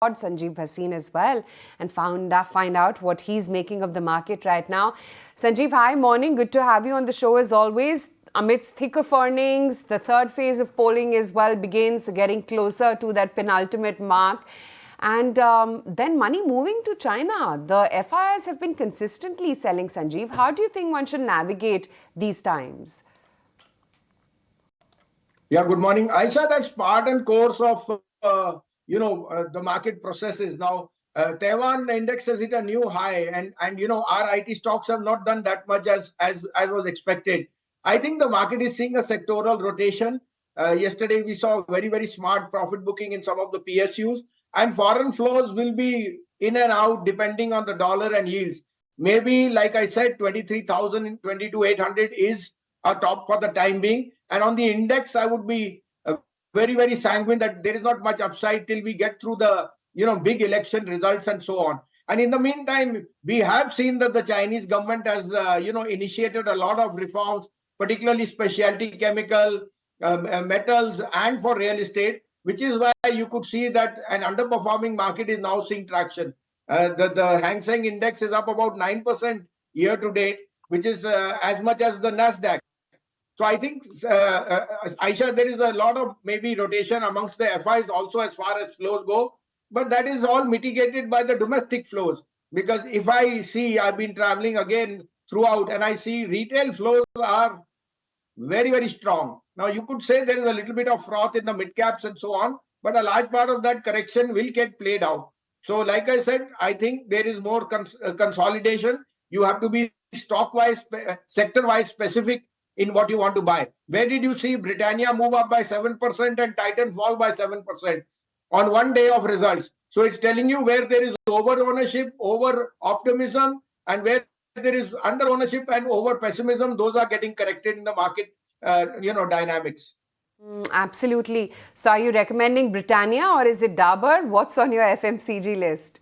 Sanjiv Bhasin as well, and find out what he's making of the market right now. Sanjiv, hi, morning. Good to have you on the show as always. Amidst thick of earnings, the third phase of polling as well begins, getting closer to that penultimate mark. And then money moving to China. The FIs have been consistently selling, Sanjiv. How do you think one should navigate these times? Yeah, good morning. Aisha, that's part and course of, the market processes. Now, Taiwan index has hit a new high and our IT stocks have not done that much as was expected. I think the market is seeing a sectoral rotation. Yesterday, we saw very, very smart profit booking in some of the PSUs, and foreign flows will be in and out depending on the dollar and yields. Maybe, like I said, 23,000 and 22,800 is a top for the time being. And on the index, I would be very, very sanguine that there is not much upside till we get through the big election results and so on. And in the meantime, we have seen that the Chinese government has initiated a lot of reforms, particularly specialty chemical, metals, and for real estate, which is why you could see that an underperforming market is now seeing traction. The Hang Seng index is up about 9% year to date, which is as much as the Nasdaq. So I think, Aisha, there is a lot of maybe rotation amongst the FIs also as far as flows go, but that is all mitigated by the domestic flows. Because if I see, I've been traveling again throughout, and I see retail flows are very, very strong. Now, you could say there is a little bit of froth in the mid caps and so on, but a large part of that correction will get played out. So, like I said, I think there is more consolidation. You have to be stock-wise, sector-wise specific in what you want to buy. Where did you see Britannia move up by 7% and Titan fall by 7% on one day of results? So it's telling you where there is over ownership, over optimism, and where there is under ownership and over pessimism. Those are getting corrected in the market, dynamics. Absolutely. So are you recommending Britannia or is it Dabur? What's on your FMCG list?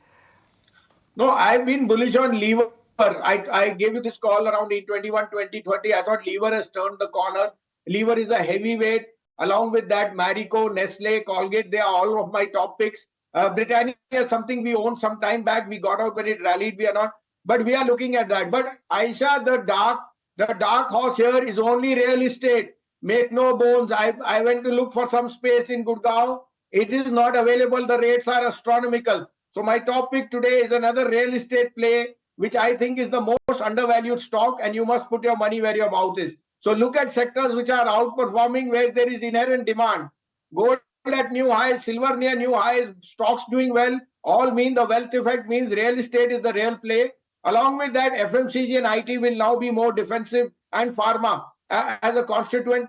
No, I've been bullish on Lever. I gave you this call around 821, 2030. I thought Lever has turned the corner. Lever is a heavyweight. Along with that, Marico, Nestle, Colgate, they are all of my top picks. Britannia is something we owned some time back. We got out when it rallied. We are not. But we are looking at that. But Aisha, the dark horse here is only real estate. Make no bones. I went to look for some space in Gurgaon. It is not available. The rates are astronomical. So my top pick today is another real estate play, which I think is the most undervalued stock, and you must put your money where your mouth is. So look at sectors which are outperforming where there is inherent demand. Gold at new highs, silver near new highs, stocks doing well, all mean the wealth effect means real estate is the real play. Along with that, FMCG and IT will now be more defensive, and pharma as a constituent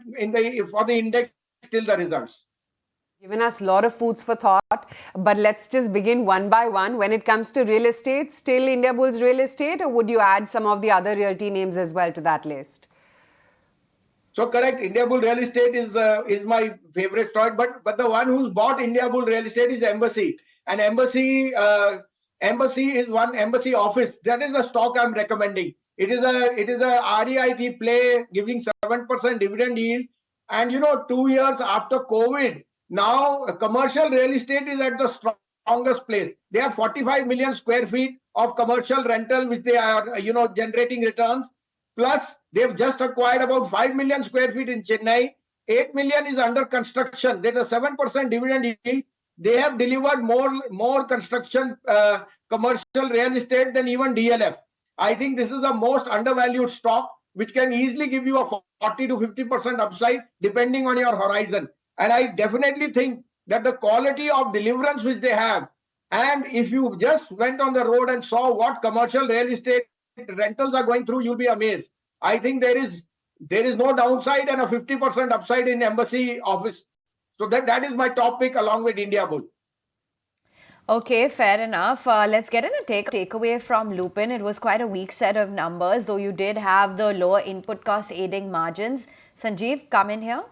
for the index till the results. Given us a lot of foods for thought, but let's just begin one by one. When it comes to real estate, still Indiabulls real estate, or would you add some of the other realty names as well to that list? So correct, Indiabulls real estate is my favorite stock, but the one who's bought Indiabulls real estate is Embassy, and Embassy is one Embassy office. That is the stock I'm recommending. It is a REIT play giving 7% dividend yield, and 2 years after COVID. Now, commercial real estate is at the strongest place. They have 45 million square feet of commercial rental, which they are, generating returns. Plus, they've just acquired about 5 million square feet in Chennai. 8 million is under construction. There's a 7% dividend yield. They have delivered more construction, commercial real estate than even DLF. I think this is the most undervalued stock, which can easily give you a 40 to 50% upside, depending on your horizon. And I definitely think that the quality of deliverance which they have, and if you just went on the road and saw what commercial real estate rentals are going through, you'll be amazed. I think there is no downside and a 50% upside in Embassy office. So that is my top pick along with Indiabulls. Okay, fair enough. Let's get in a takeaway from Lupin. It was quite a weak set of numbers, though you did have the lower input cost aiding margins. Sanjiv, come in here.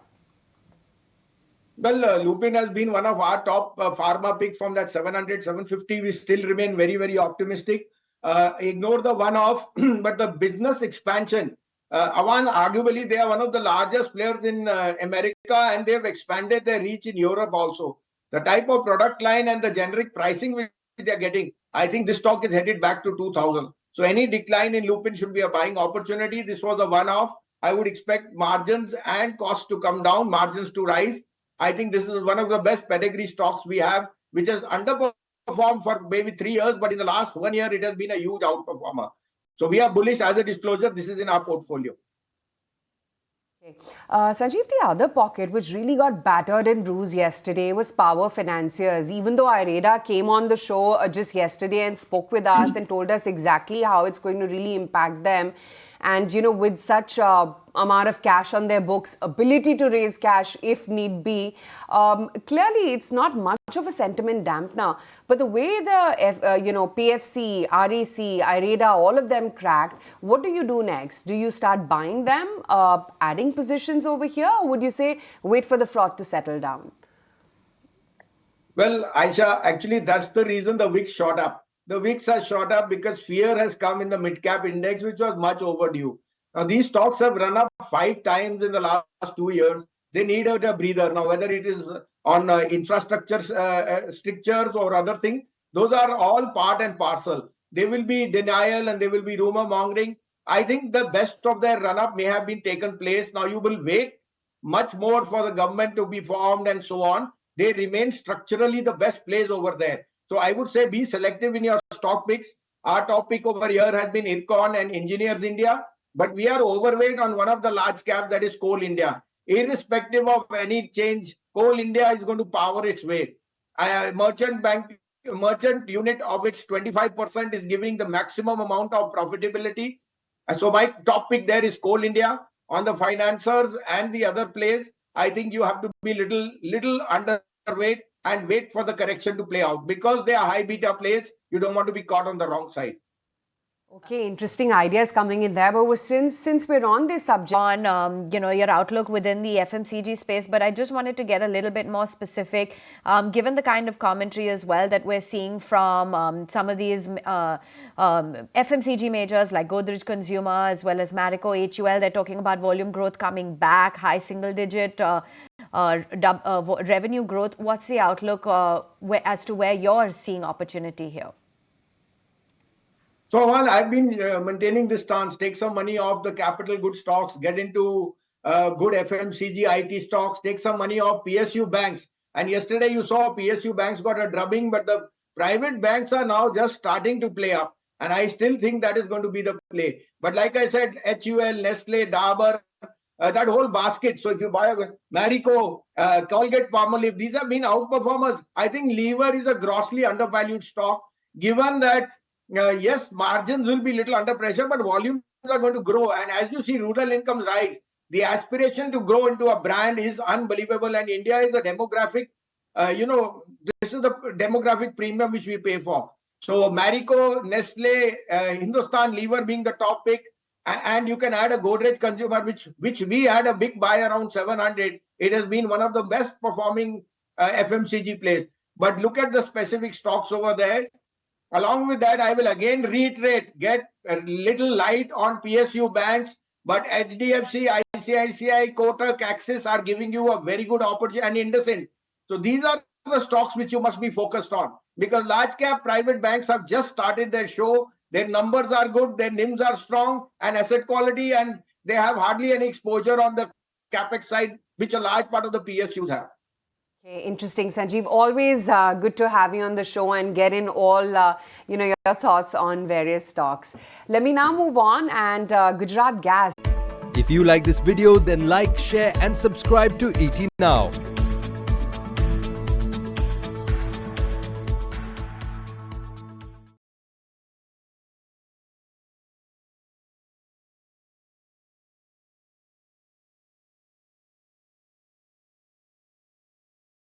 Well, Lupin has been one of our top pharma picks from that 700, 750. We still remain very, very optimistic. Ignore the one-off, but the business expansion. Avan, arguably, they are one of the largest players in America, and they have expanded their reach in Europe also. the type of product line and the generic pricing which they are getting, I think this stock is headed back to 2000. So any decline in Lupin should be a buying opportunity. This was a one-off. I would expect margins and costs to come down, margins to rise. I think this is one of the best pedigree stocks we have, which has underperformed for maybe 3 years, but in the last 1 year, it has been a huge outperformer. So we are bullish as a disclosure. This is in our portfolio. Okay. Sanjiv, the other pocket which really got battered and bruised yesterday was Power Financiers. Even though IREDA came on the show just yesterday and spoke with us and told us exactly how it's going to really impact them. And, you know, with such amount of cash on their books, ability to raise cash if need be, clearly it's not much of a sentiment dampener. But the way the PFC, REC, IREDA, all of them cracked, what do you do next? Do you start buying them, adding positions over here, or would you say wait for the fraud to settle down? Well, Aisha, actually that's the reason the VIX shot up. The VIX has shot up because fear has come in the mid-cap index, which was much overdue. Now, these stocks have run up 5 times in the last 2 years. They need a breather. Now, whether it is on infrastructure strictures or other things, those are all part and parcel. There will be denial and there will be rumor mongering. I think the best of their run-up may have been taken place. Now, you will wait much more for the government to be formed and so on. They remain structurally the best place over there. So I would say be selective in your stock picks. Our top pick over here has been Ircon and Engineers India, but we are overweight on one of the large caps, that is Coal India. Irrespective of any change, Coal India is going to power its way. Merchant unit of its 25% is giving the maximum amount of profitability. So my top pick there is Coal India. On the financiers and the other plays, I think you have to be little underweight and wait for the correction to play out. Because they are high beta plays, you don't want to be caught on the wrong side. Okay, interesting ideas coming in there. But since we're on this subject, on your outlook within the FMCG space, but I just wanted to get a little bit more specific, given the kind of commentary as well that we're seeing from some of these FMCG majors like Godrej Consumer as well as Marico HUL. They're talking about volume growth coming back, high single-digit revenue growth. What's the outlook as to where you're seeing opportunity here? So, I've been maintaining this stance. Take some money off the capital good stocks, get into good FMCG IT stocks, take some money off PSU banks. And yesterday you saw PSU banks got a drubbing, but the private banks are now just starting to play up. And I still think that is going to be the play. But like I said, HUL, Nestle, Dabur, that whole basket. So if you buy a Marico, Colgate, Palmolive, these have been outperformers. I think Lever is a grossly undervalued stock, given that yes, margins will be little under pressure, but volumes are going to grow. And as you see, rural incomes rise. The aspiration to grow into a brand is unbelievable. And India is a demographic, this is the demographic premium which we pay for. So Marico, Nestle, Hindustan Lever being the top pick. And you can add a Godrej Consumer, which we had a big buy around 700. It has been one of the best performing FMCG plays. But look at the specific stocks over there. Along with that, I will again reiterate, get a little light on PSU banks, but HDFC, ICICI, Kotak, Axis are giving you a very good opportunity, and IndusInd. So these are the stocks which you must be focused on, because large cap private banks have just started their show. Their numbers are good, their NIMs are strong, and asset quality, and they have hardly any exposure on the capex side, which a large part of the PSUs have. Okay, interesting, Sanjiv. Always good to have you on the show and get in all your thoughts on various stocks. Let me now move on and Gujarat Gas. If you like this video, then like, share and subscribe to ET Now.